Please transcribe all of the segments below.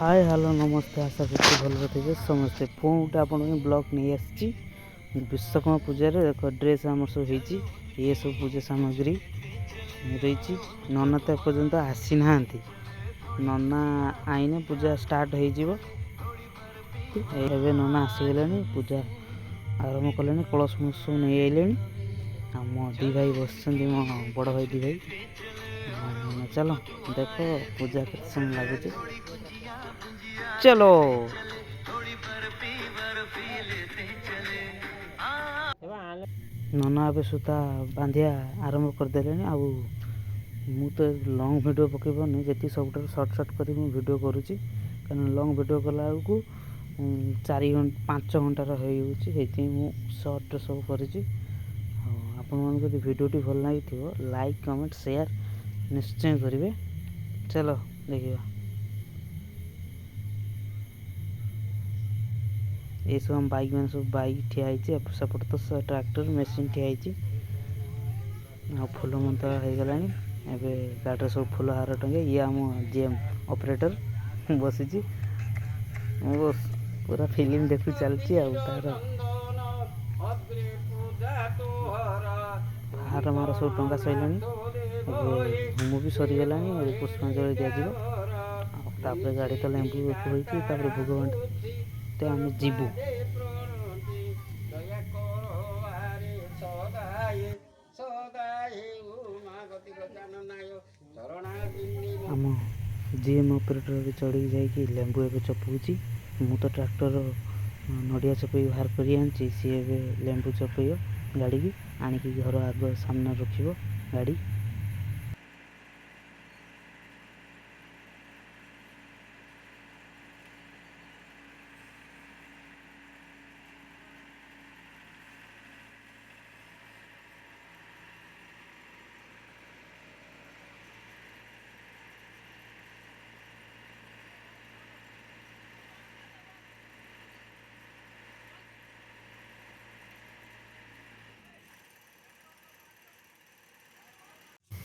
Hi hello नमस्ते आशा करती भल थे समस्ते पुणी गोटे आप ब्लग नहीं आसी विश्वकर्मा पूजार देख ड्रेस आम सब ये सब पूजा सामग्री रही नना तो एपर्तंत आसी ना नना आईने पूजा स्टार्ट हो नना आसीगले पूजा आरंभ कले कलश मलस नहीं आइले मो दी भाई बस मो बड़ भाई दी भाई चलो देख पूजा के समय लगुच चलो नना ए सूता बांधिया आरंभ करदे मु तो लंग वीडियो पकईबनी जी सब सर्ट सर्ट कर वीडियो करुँची कारण लंग वीडियो कला को 4-5 घंटार हो सर्ट सब कर भिडियोटी भल लगी लाइक कमेंट शेयर निश्चय करेंगे। चलो देखिए ये सब हम बाइक मैंने सब बाइक ठिया सेपट तो ट्रैक्टर मेसीन ठिया आ फूल मंत हो गला गाड़ी सब फूल हार टंगे ये आम जीएम ऑपरेटर बसी बस पूरा फिल्म देखु चलती तार हार मार सब टंगा सैला होम भी सरीगला पुष्पांजलि दिज्व गाड़ी तो लेंबू हो भोग बांटे आम जीवु आम जीएम ऑपरेटर चढ़ी जाकि लेंबू ए चपौची मु तो ट्रैक्टर नड़िया चपई बाहर कर सी ए लेंबू चपई गाड़ी की आणिकी घर आग सामने रखिब गाड़ी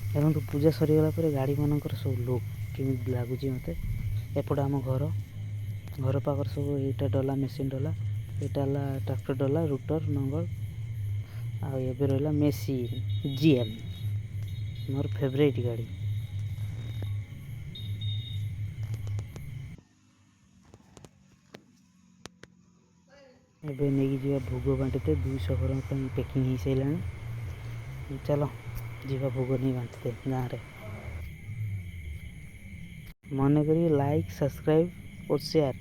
देखो तो पूजा सरीगला गाड़ी मानकर सब लुक केमी लगुच मत एपटे आम घर घर पाखर सब यहाँ डला मेसीन डला यहाँ ट्रैक्टर डला रुटर नंगल आए रहा मेसीन जीएम मोर फेवरेट गाड़ी एबे नहीं जी भोग बांटते 200 घर पैकिंग हो सारे चलो जीवा भोग नहीं बांटते गाँव में मन करी लाइक सब्सक्राइब और शेयर।